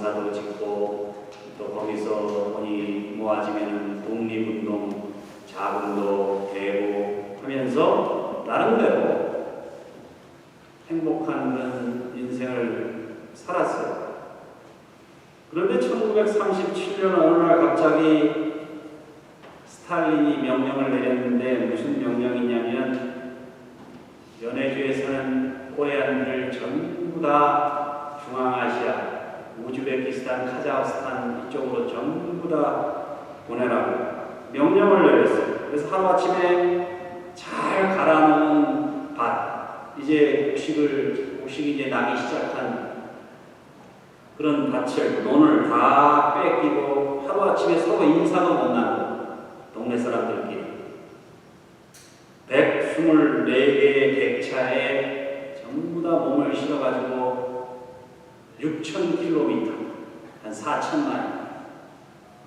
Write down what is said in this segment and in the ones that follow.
농사도 짓고 또 거기서 돈이 모아지면 독립운동, 자금도 되고 하면서 나름대로 행복한 그런 인생을 살았어요. 그런데 1937년 어느 날 갑자기 스탈린이 명령을 내렸는데 무슨 명령이냐면 연해주에 사는 코리안들 전부 다 중앙아시아, 우즈베키스탄, 카자흐스탄 이쪽으로 전부 다 보내라고 명령을 내렸어요. 그래서 하루아침에 잘 갈아놓은 밭, 이제 곡식이 이제 나기 시작한 그런 밭을, 논을 다 뺏기고 하루아침에 서로 인사도 못 나누고 동네 사람들끼리 124개의 객차에 전부 다 몸을 실어가지고 6,000km, 한 4,000마일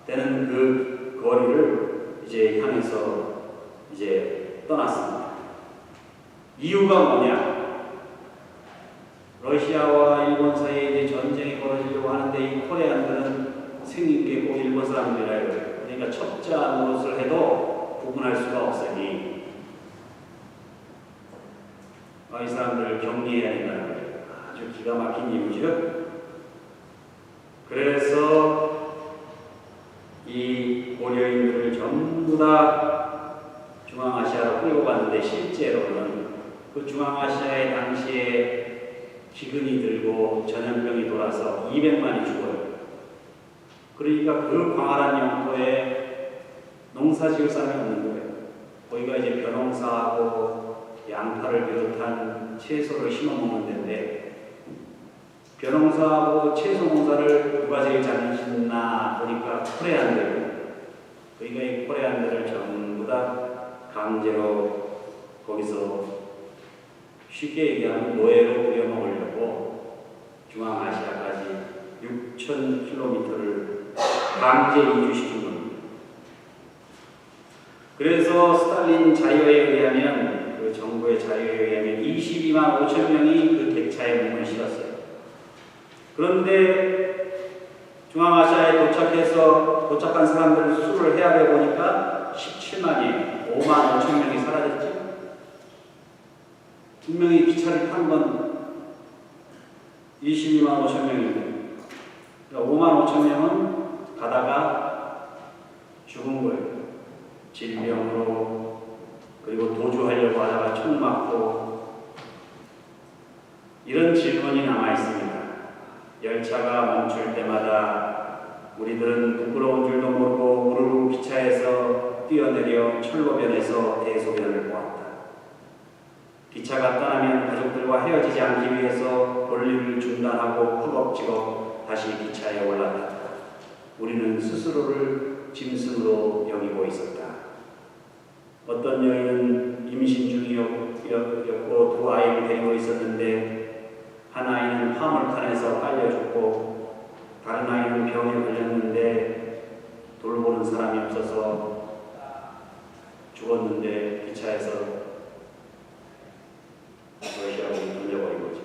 되는 그 거리를 이제 향해서 이제 떠났습니다. 이유가 뭐냐? 러시아와 일본 사이에 이제 전쟁이 벌어지려고 하는데 이 코리안들은 생긴 게 꼭 일본 사람들이라요. 그러니까 첩자 노릇을 해도 구분할 수가 없으니 이 사람들을 격리해야 된다는 거예요. 아주 기가 막힌 이유죠. 그래서 이 고려인들을 전부 다 중앙아시아로 끌고 갔는데 실제로는 그 중앙아시아의 당시에 기근이 들고 전염병이 돌아서 200만이 죽어요. 그러니까 그 광활한 영토에 농사 지을 사람이 없는 거예요. 거기가 이제 벼농사하고 양파를 비롯한 채소를 심어 먹는 데인데 벼농사하고 채소 농사를 누가 제일 잘 짓나 보니까 코리안들. 그러니까 이 코리안들을 전부 다 강제로 거기서 쉽게 얘기하면 노예로 부려먹으려고 중앙아시아까지 6,000km를 강제 이주시킨 겁니다. 그래서 스탈린 자료에 의하면, 그 정부의 자료에 의하면 22만 5천 명이 그 객차에 몸을 실었어요. 그런데 중앙아시아에 도착한 사람들 수를 헤아려 보니까 17만이에요. 5만 5천 명이 사라졌죠. 분명히 기차를 탄 건 22만 5천 명인데, 그러니까 5만 5천 명은 가다가 죽은 거예요. 질병으로, 그리고 도주하려고 하다가 총 맞고. 이런 질문이 남아 있습니다. 열차가 멈출 때마다 우리들은 부끄러운 줄도 모르고 우르르 기차에서 뛰어내려 철로변에서 대소변을 보았다. 기차가 떠나면 가족들과 헤어지지 않기 위해서 볼일을 중단하고 허겁지겁 다시 기차에 올라탔다. 우리는 스스로를 짐승으로 여기고 있었다. 어떤 여인은 임신 중이었고 두 아이를 데리고 있었는데 한 아이는 화물칸에서 빨려 죽고 다른 아이는 병에 걸렸는데 돌보는 사람이 없어서 죽었는데 기차에서 러시아로 돌려버린 거죠.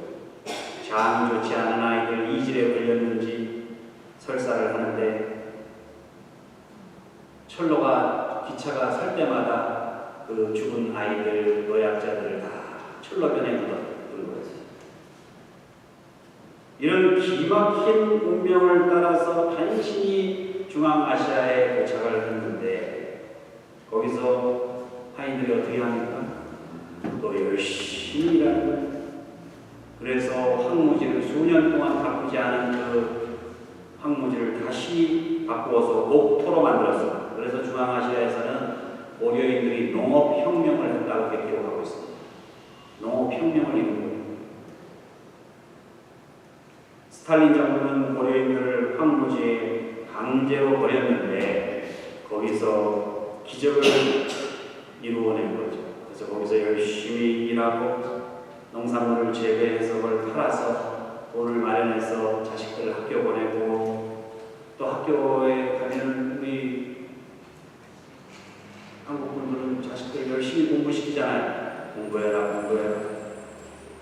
장이 좋지 않은 아이들 이질에 걸렸는지 설사를 하는데 기차가 설 때마다 그 죽은 아이들, 노약자들을 다 철로변에 묻어둔 거지. 이런 기막힌 운명을 따라서 단신이 중앙아시아에 도착을 했는데 거기서 하인들이 어떻게 합니까? 또 열심히 일하는 거예요. 그래서 항무지를 수년 동안 바꾸지 않은 그 항무지를 다시 바꾸어서 옥토로 만들었어요. 그래서 중앙아시아에서는 고려인들이 농업혁명을 했다고 이렇게 기록하고 있습니다. 농업혁명을 이룬 거예요. 스탈린 정부는 고려인들을 황무지에 강제로 버렸는데 거기서 기적을 이루어낸 거죠. 그래서 거기서 열심히 일하고 농산물을 재배해서 그걸 팔아서 돈을 마련해서 자식들을 학교 보내고 또 학교에 가면 우리 한국 분들은 자식들 열심히 공부시키잖아요. 공부해라.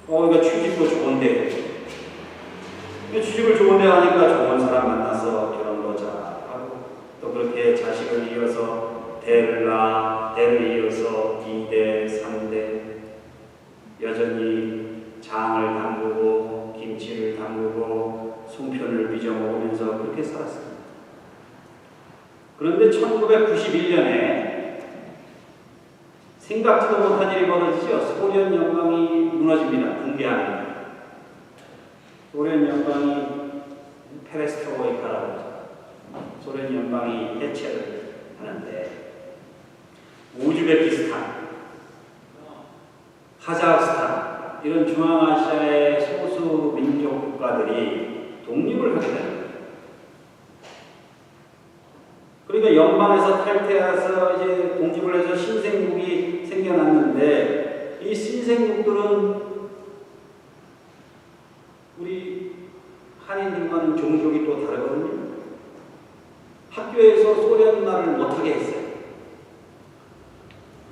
그러니까 취직도 좋은데 취직을 좋은데 하니까 좋은 사람 또 그렇게 자식을 이어서 대를 낳아 대를 이어서 2대, 3대 여전히 장을 담그고 김치를 담그고 송편을 빚어 먹으면서 그렇게 살았습니다. 그런데 1991년에 생각지도 못한 일이 벌어지죠. 소련 연방이 무너집니다. 붕괴합니다. 소련 연방이 페레스트로이카라고 하죠. 소련 연방이 해체를 하는데 우즈베키스탄, 카자흐스탄 이런 중앙아시아의 소수 민족 국가들이 독립을 하게 됩니다. 그러니까 연방에서 탈퇴해서 이제 독립을 해서 신생국이 생겨났는데 이 신생국들은 우리 한인들과는 종족이 또 다르거든요. 학교에서 소련 말을 못하게 했어요.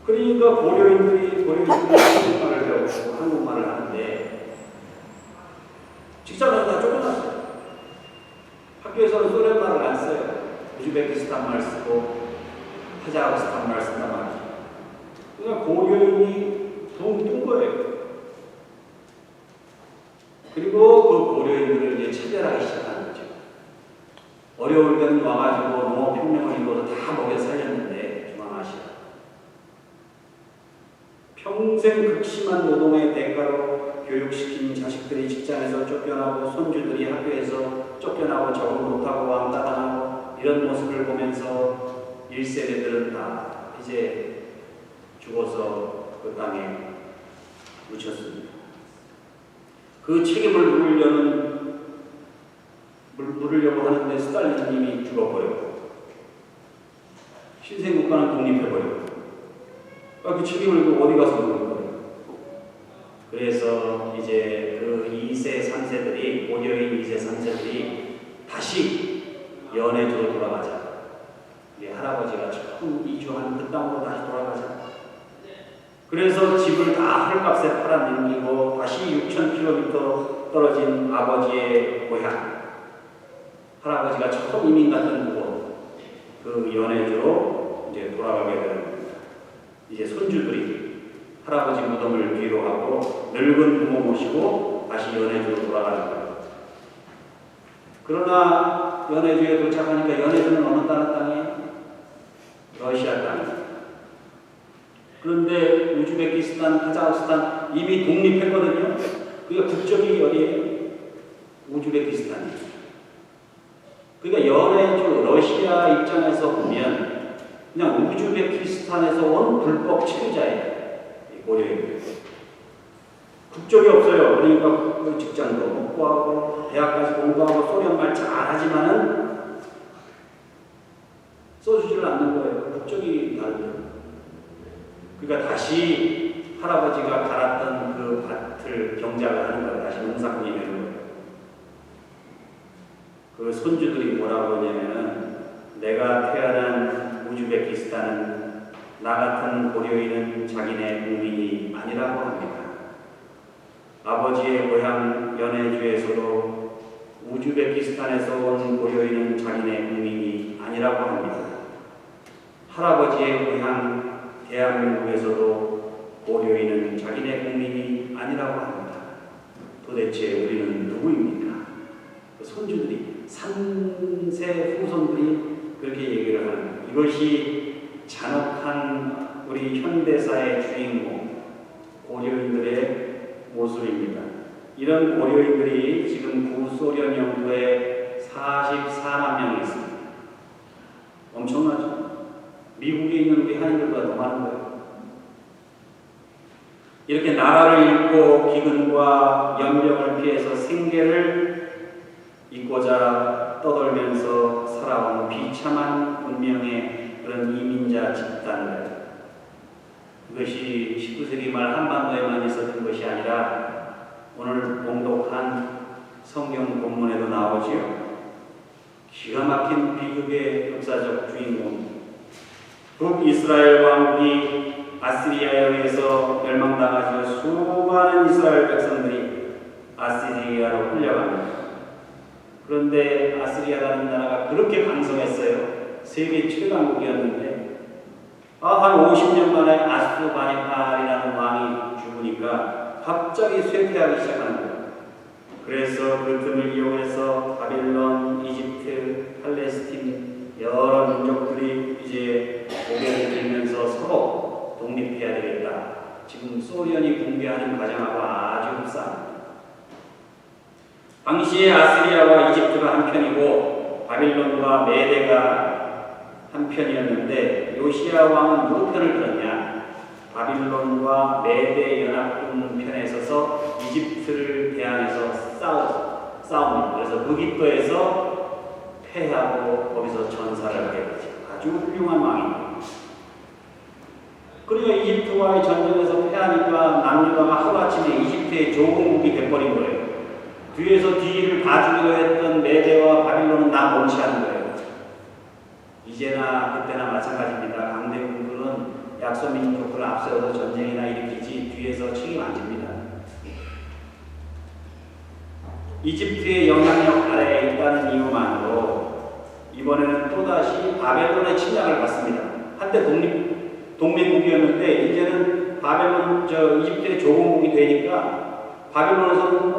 그러니까 고려인들이 한국말을 배우고 한국말을 하는데 직장에서 다 쫓겨났어요. 학교에서는 소련 말을 안 써요. 우즈베키스탄 말 쓰고 카자흐스탄 말 쓴단 말이죠. 그러니까 고려인이 둥 거예요. 그리고 그 고려인들을 이제 차별하기 시작하는 거죠. 어려울 때는 와가지고 농업혁명을 이루어서 다 먹여 살렸는데 중앙아시아 평생 극심한 노동의 대가로 교육시킨 자식들이 직장에서 쫓겨나고 손주들이 학교에서 쫓겨나고 적응 못하고 왕따당하고 이런 모습을 보면서 1세대들은 다 이제 죽어서 그 땅에 묻혔습니다. 그 책임을 물으려고 하는데 스탈린님이 죽어버렸고 신생국가는 독립해버렸고 그 책임을 어디 가서 물을 거예요. 그래서 이제 그 2세, 3세들이 고려인 2세, 3세들이 다시 연해주로 돌아가자. 우리 할아버지가 처음 이주한 그 땅으로 다시 돌아가자. 그래서 집을 다 헐값에 팔아넘기고 다시 6,000km 떨어진 아버지의 고향 할아버지가 처음 이민 갔던 곳 그 연해주로 이제 돌아가게 되는 겁니다. 이제 손주들이 할아버지 무덤을 뒤로 하고 늙은 부모 모시고 다시 연해주로 돌아가는 거예요. 그러나 연해주에 도착하니까 연해주는 어느 땅이에요? 러시아 땅이에요. 그런데 우즈베키스탄, 카자흐스탄 이미 독립했거든요. 그러니까 국적이 어디예요? 우즈베키스탄이에요. 그러니까 연해주 러시아 입장에서 보면 그냥 우즈베키스탄에서 온 불법 체류자예요. 고려인들. 국적이 없어요. 그러니까 직장도 못 구하고 대학까지 공부하고 소련말 잘하지만은 써주지를 않는 거예요. 국적이 다르죠. 그러니까 다시 할아버지가 갈았던 그 밭을 경작을 하는 거예요. 다시 농사꾼이 되는 거예요. 그 손주들이 뭐라고 하냐면은 내가 태어난 우즈베키스탄은 나 같은 고려인은 자기네 국민이 아니라고 합니다. 아버지의 고향 연해주에서도 우즈베키스탄에서 온 고려인은 자기네 국민이 아니라고 합니다. 할아버지의 고향 대한민국에서도 고려인은 자기네 국민이 아니라고 합니다. 도대체 우리는 누구입니까? 그 손주들이 3세 후손들이 그렇게 얘기를 하는 거예요. 이것이 잔혹한 우리 현대사의 주인공 고려인들의 모습입니다. 이런 고려인들이 지금 구소련 영토에 44만 명이 있습니다. 엄청나죠? 미국에 있는 우리 한인들보다 더 많은 거예요. 이렇게 나라를 잃고 기근과 연병을 피해서 생계를 잇고자 떠돌면서 살아온 비참한 운명의 그런 이민자 집단들. 그것이 19세기 말 한반도에만 있었던 것이 아니라 오늘 봉독한 성경 본문에도 나오지요. 기가 막힌 비극의 역사적 주인공. 북이스라엘 왕국이 아시리아에 의해서 멸망당하여 수많은 이스라엘 백성들이 아시리아로 끌려갑니다. 그런데 아시리아라는 나라가 그렇게 강성했어요. 세계 최강국이었는데 한 50년 만에 아스루바니팔이라는 왕이 죽으니까 갑자기 쇠퇴하기 시작하는 거예요. 그래서 그 틈을 이용해서 바빌론, 이집트, 팔레스틴 여러 민족들이 이제 고개를 들면서 서로 독립해야 되겠다. 지금 소련이 붕괴하는 과정하고 아주 흡사합니다. 당시에 아시리아와 이집트가 한편이고 바빌론과 메대가 한편이었는데 요시야 왕은 누구 편을 들었냐? 바빌론과 메대 연합군 편에 서서 이집트를 대항해서 싸웁니다. 그래서 무기토에서 패하고 거기서 전사를 하게 되죠. 아주 훌륭한 왕입니다. 그러니까 이집트와의 전쟁에서 패하니까 남유다가 하루아침에 이집트의 조공국이 돼버린 거예요. 뒤에서 뒤를 봐주기로 했던 메대와 바빌론은 나 멈치하는 거예요. 이제나 그때나 마찬가지입니다. 강대국들은 약소민족을 앞세워서 전쟁이나 일으키지 뒤에서 책임 안 집니다. 이집트의 영향력 아래에 있다는 이유만으로 이번에는 또다시 바벨론의 침략을 받습니다. 한때 동맹국이었는데 이제는 이집트의 조공국이 되니까 바벨론에서는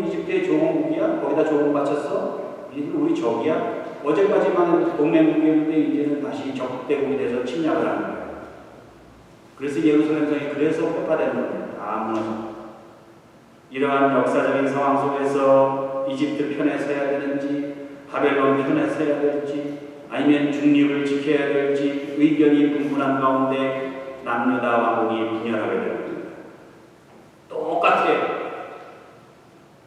이집트의 조공국이야? 거기다 조공 바쳤어? 우리 적이야? 어제까지만 동맹국이었는데 이제는 다시 적대국이 돼서 침략을 하는 거예요. 그래서 예루살렘 성이 그래서 폐파되는 겁니다. 다 무너져. 이러한 역사적인 상황 속에서 이집트 편에 서야 되는지 바벨론 편에 서야 될지 아니면 중립을 지켜야 될지 의견이 분분한 가운데 남유다 왕국이 분열하게 됩니다. 똑같아요.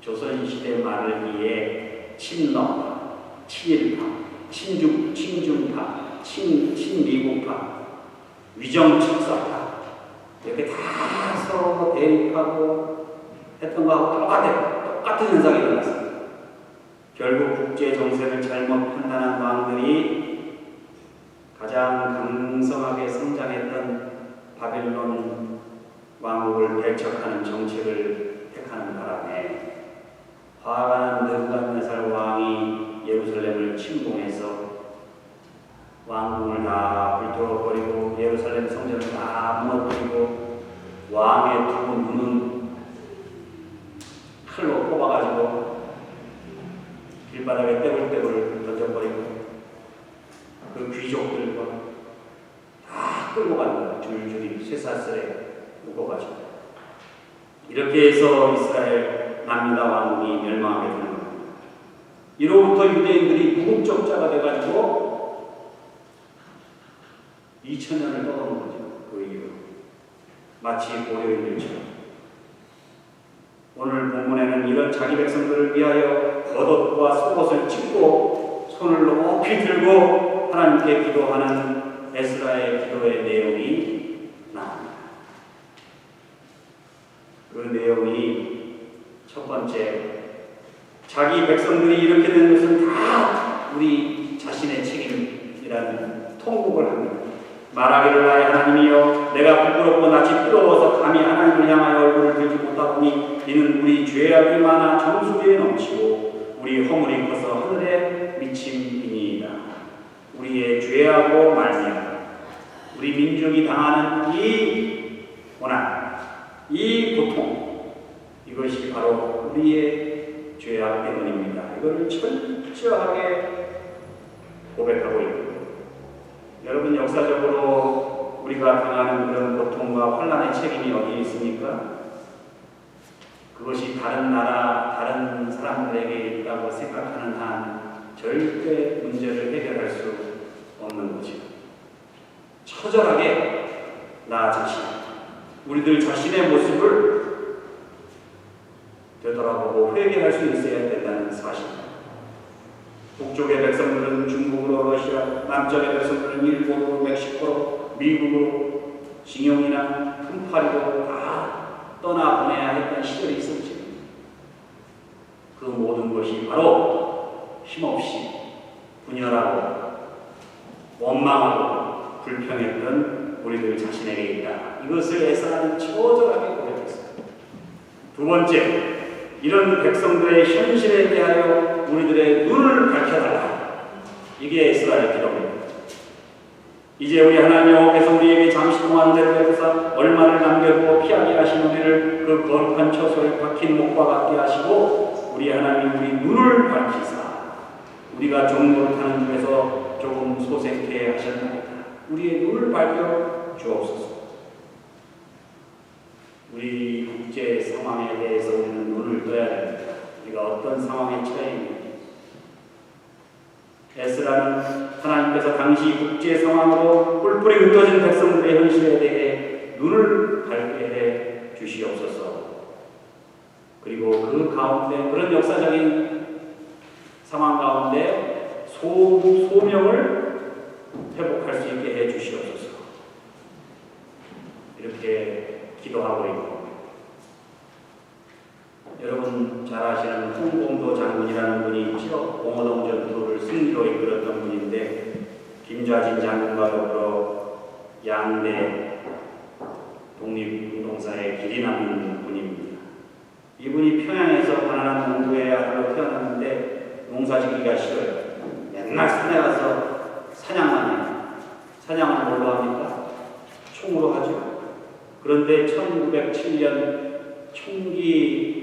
조선시대 말기에 친러파, 친일파, 친중파, 친미국파, 위정척사파 이렇게 다 서로 대립하고 했던 거하고 똑같은 현상이 일어났습니다. 결국 국제 정세를 잘못 판단한 왕들이 가장 강성하게 성장했던 바빌론 왕국을 배척하는 정책을 택하는 바람에 화가 난 느부갓네살 왕이 예루살렘을 침공해서 왕궁을 다 불태워버리고 예루살렘 성전을 다 무너뜨리고 왕의 두 눈은 칼로 뽑아가지고 길바닥에 떼굴떼굴 던져버리고 그 귀족들과 다 끌고 가는 거예요. 줄줄이 쇠사슬에 묶어가지고 이렇게 해서 이스라엘 남유다 왕국이 멸망하게 되는 겁니다. 이로부터 유대인들이 무국적자가 돼가지고 2000년을 떠도는 거죠. 그 이후로 마치 고려인들처럼 오늘 본문에는 이런 자기 백성들을 위하여 겉옷과 속옷을 찢고 손을 높이 들고 하나님께 기도하는 에스라의 기도의 내용이 나옵니다. 그 내용이 첫 번째, 자기 백성들이 이렇게 된 것은 다 우리 자신의 책임이라는 통곡을 합니다. 말하기를 나의 하나님이여 내가 부끄럽고 낯이 뜨거워서 감히 하나님을 향하여 얼굴을 들지 못하오니 이는 우리 죄악이 많아 정수리에 넘치고 우리 허물이 커서 하늘에 미침이니이다. 우리의 죄하고 말미암아 우리 민족이 당하는 이 고난, 이 고통 이것이 바로 우리의 죄악 때문입니다. 이거를 철저하게 고백하고 있고 여러분 역사적으로 우리가 당하는 그런 고통과 환난의 책임이 어디 있습니까? 그것이 다른 나라, 다른 사람들에게 있다고 생각하는 한 절대 문제를 해결할 수 없는 거죠. 처절하게 나 자신, 우리들 자신의 모습을 되돌아보고 회개할 수 있어야 된다는 사실입니다. 북쪽의 백성들은 중국으로 러시아, 남쪽의 백성들은 일본으로 멕시코로, 미국으로 징용이나 품팔이로 다 떠나보내야 했던 시절이 있었죠. 그 모든 것이 바로 힘없이 분열하고 원망하고 불평했던 우리들 자신에게 있다. 이것을 에사는 처절하게 고백했습니다. 두 번째, 이런 백성들의 현실에 대하여 우리들의 눈을 밝혀달라. 이게 에스라의 기도입니다. 이제 우리 하나님 여호와께서 우리에게 잠시 동안 은혜를 베푸사 얼마를 남겨두어 피하게 하신 우리를 그 거룩한 처소에 박힌 목과 같게 하시고 우리 하나님 우리 눈을 밝히사 우리가 종로를 타는 중에서 조금 소생케 하셨나이다. 우리의 눈을 밝혀 주옵소서. 우리 국제 상황에 대해서 우리는 눈을 떠야 됩니다. 우리가 어떤 상황에 처해 있는지. 에스라는 하나님께서 당시 국제 상황으로 뿔뿔이 흩어진 백성들의 현실에 대해 눈을 밝게 해 주시옵소서. 그리고 그 가운데 그런 역사적인 상황 가운데 소명을 회복할 수 있게 해 주시옵소서. 이렇게 기도하고 있고 여러분 잘 아시는 홍봉도 장군이라는 분이 있죠. 봉오동 전투를 승리로 이끌었던 분인데 김좌진 장군과 더불어 양대 독립운동사의 길이 남는 분입니다. 이분이 평양에서 가난한 농부의 아들로 태어났는데 농사짓기가 싫어요. 맨날 산에 가서 사냥만 해요. 사냥을 뭘로 합니까? 총으로 하죠. 그런데 1907년 총기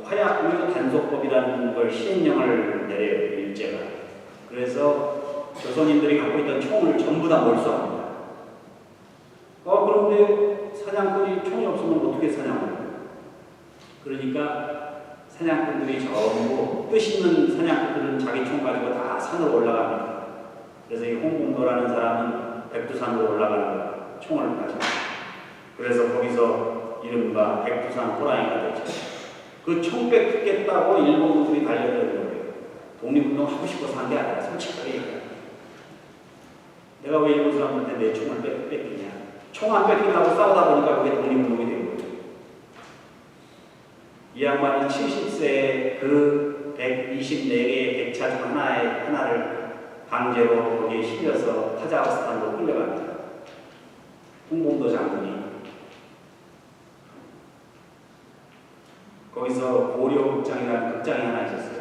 화약 단속법이라는 걸 시행령을 내려요. 일제가. 그래서 조선인들이 갖고 있던 총을 전부 다 몰수합니다. 그런데 사냥꾼이 총이 없으면 어떻게 사냥을 해요? 그러니까 사냥꾼들이 전부 뜻 있는 사냥꾼들은 자기 총 가지고 다 산으로 올라갑니다. 그래서 이 홍봉도라는 사람은 백두산으로 올라가는 거예요. 총을 가지고. 그래서 거기서 이른바 백두산 호랑이가 되죠. 그 총 뺏겠다고 일본군들이 달려드는 거예요. 독립운동 하고 싶어서 한 게 아니라 솔직하게 얘기해요. 내가 왜 일본 사람한테 내 총을 뺏기냐. 총 안 뺏기려고 싸우다 보니까 그게 독립운동이 된 거예요. 이 양반이 70세에 그 124개의 백차 중 하나를 강제로 거기에 실려서 카자흐스탄으로 끌려갑니다. 홍봉도 장군이. 거기서 고려극장이라는 극장이 하나 있었어요.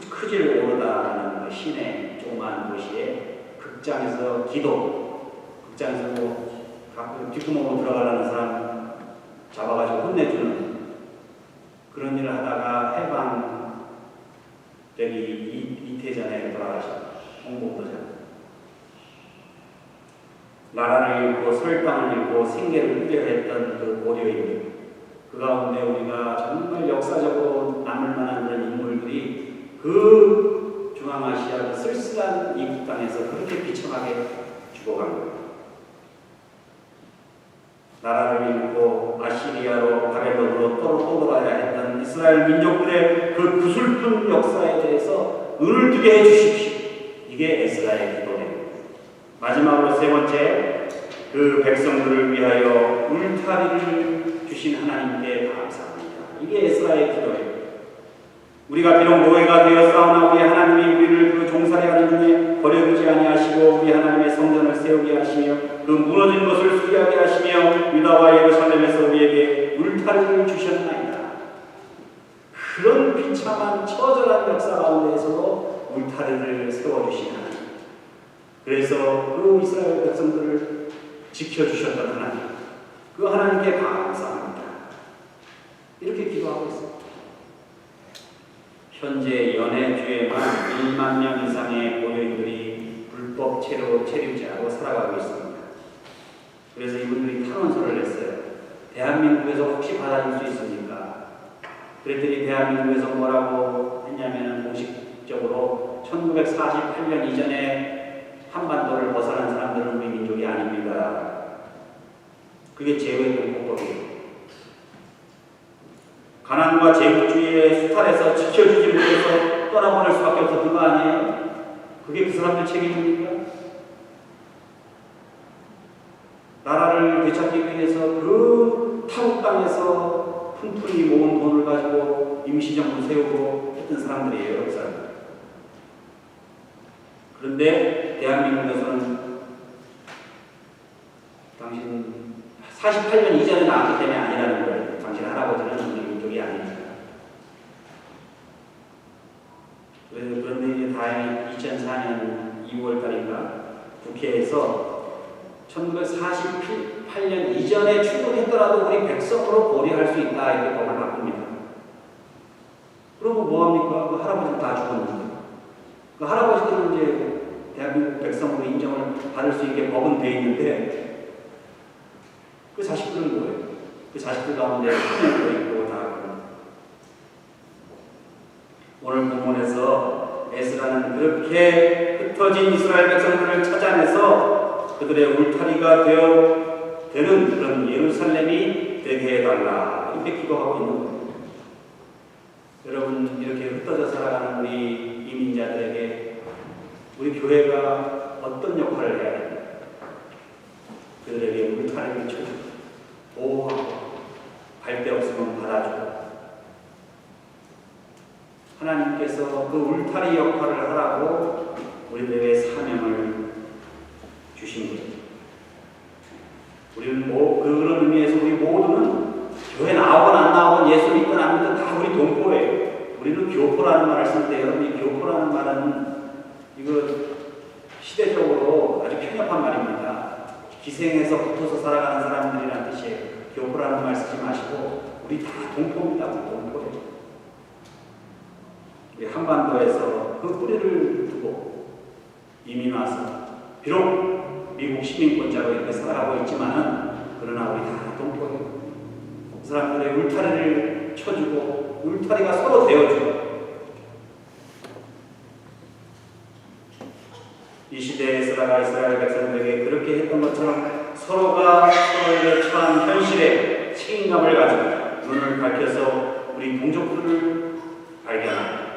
크질 오르다라는 그 시내 조그마한 도시에 극장에서 극장에서 가끔 뒷구멍으로 들어가려는 사람 잡아가지고 혼내주는 그런 일을 하다가 해방되기 이틀 전에 돌아가신 홍봉도 장군. 나라를 잃고 설당을 잃고 생계를 후려했던 그 고려인들, 그 가운데 우리가 정말 역사적으로 남을 만한 그런 인물들이 그 중앙아시아 그 쓸쓸한 이 땅에서 그렇게 비참하게 죽어간 거예요. 나라를 잃고 아시리아로 바벨론으로 떠돌아야 했던 이스라엘 민족들의 그 구슬픈 역사에 대해서 눈을 뜨게 해주십시오. 이게 에스라의 기도입니다. 마지막으로 세 번째, 그 백성들을 위하여 울타리를 주신 하나님께 감사합니다. 이게 에스라의 기도예요. 우리가 비록 노예가 되어 싸우나 우리 하나님이 우리를 그 종살이하는 중에 버려두지 아니하시고 우리 하나님의 성전을 세우게 하시며 그 무너진 것을 수리하게 하시며 유다와 예루살렘에서 우리에게 울타리를 주셨나이다. 그런 비참한 처절한 역사 가운데에서도 울타리를 세워주신 하나님. 그래서 그 이스라엘 백성들을 지켜주셨던 하나님, 그 하나님께 감사합니다. 이렇게 기도하고 있습니다. 현재 연해주에만 1만 명 이상의 고려인들이 불법 체류자로 살아가고 있습니다. 그래서 이분들이 탄원서를 냈어요. 대한민국에서 혹시 받아줄 수 있습니까? 그랬더니 대한민국에서 뭐라고 했냐면 공식적으로 1948년 이전에 한반도를 벗어난 사람들은 우리 민족이 아닙니다. 그게 제외동법이에요. 가난과 제국주의의 수탈에서 지켜주지 못해서 떠나보낼 수밖에 없었던 거 아니에요? 그게 그 사람들 책임입니까? 나라를 되찾기 위해서 그 타국 땅에서 푼푼히 모은 돈을 가지고 임시정부 세우고 했던 사람들이에요. 그 사람들. 그런데 대한민국에서는 당신 48년 이전에 나왔기 때문에 아니라는 거예요. 당신 할아버지는 우리 민족이 아닙니다. 그런데 2004년 2월 달인가 국회에서 1948년 이전에 출국했더라도 우리 백성으로 고려할 수 있다 이렇게 법을 바꿉니다. 그러면 뭐합니까? 그 할아버지는 다 죽었는데 그 할아버지들은 이제 대한민국 백성으로 인정을 받을 수 있게 법은 돼 있는데 그 자식들은 뭐예요? 그 자식들 가운데 큰애도 있고 다 오늘 본문에서 에스라는 그렇게 흩어진 이스라엘 백성들을 찾아내서 그들의 울타리가 되는 그런 예루살렘이 되게 해달라 이렇게 기도하고 있는 거예요. 여러분 이렇게 흩어져 살아가는 우리 이민자들에게 우리 교회가 어떤 역할을 해야 됩니까? 그들에게 울타리를 쳐주고 보호하고 갈 데 없으면 받아주고 하나님께서 그 울타리 역할을 하라고 우리들에게 사명을 주신 거예요. 우리는 그런 의미에서 우리 모두는 교회 나오건 안 나오건 예수 믿건 안 믿건 다 우리 동포예요. 우리는 교포라는 말을 쓸 때 여러분 이 교포라는 말은 이거 시대적으로 아주 편협한 말입니다. 기생해서 붙어서 살아가는 사람들이라는 뜻이에요. 교포라는 말 쓰지 마시고 우리 다 동포입니다. 우리 동포예요. 우리 한반도에서 그 뿌리를 두고 이민 와서 비록 미국 시민권자로 이렇게 살아가고 있지만은 그러나 우리 다 동포예요. 그 사람들의 울타리를 쳐주고 울타리가 서로 되어주고 이 시대에 에스라가 이스라엘 백성들에게 그렇게 했던 것처럼 서로가 서로에게 처한 현실에 책임감을 가지고 눈을 밝혀서 우리 동족들을 발견하고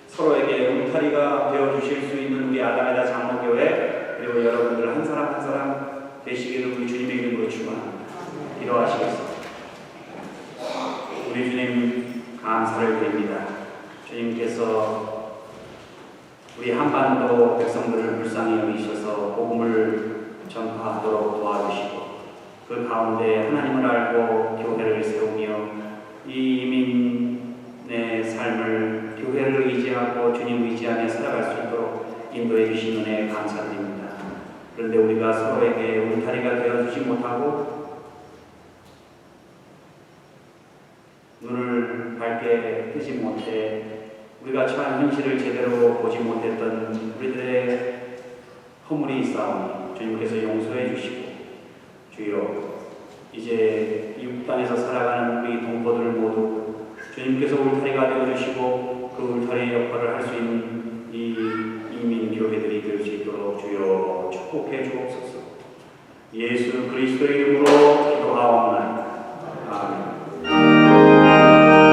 서로에게 울타리가 되어주실 수 있는 우리 아담에다 장로교회 그리고 여러분들 한 사람 한 사람 되시기를 우리 주님의 이름으로 축원합니다. 기도하시겠습니다. 우리 주님 감사를 드립니다. 주님께서 우리 한반도 백성들을 불쌍히 여기셔서 복음을 전파하도록 도와주시고 그 가운데 하나님을 알고 교회를 세우며 이 이민의 삶을 교회를 의지하고 주님 의지 안에 살아갈 수 있도록 인도해 주신 은혜에 감사드립니다. 그런데 우리가 서로에게 울타리가 되어주지 못하고 눈을 밝게 뜨지 못해 우리가 처한 현실을 제대로 보지 못했던 우리들의 허물이 있사오니 주님께서 용서해 주시고 주여 이제 이 땅에서 살아가는 우리 동포들 모두 주님께서 울타리가 되어주시고 그 울타리의 역할을 할 수 있는 이 이민 교회들이 될 수 있도록 주여 축복해 주옵소서. 예수 그리스도의 이름으로 기도하옵나이다.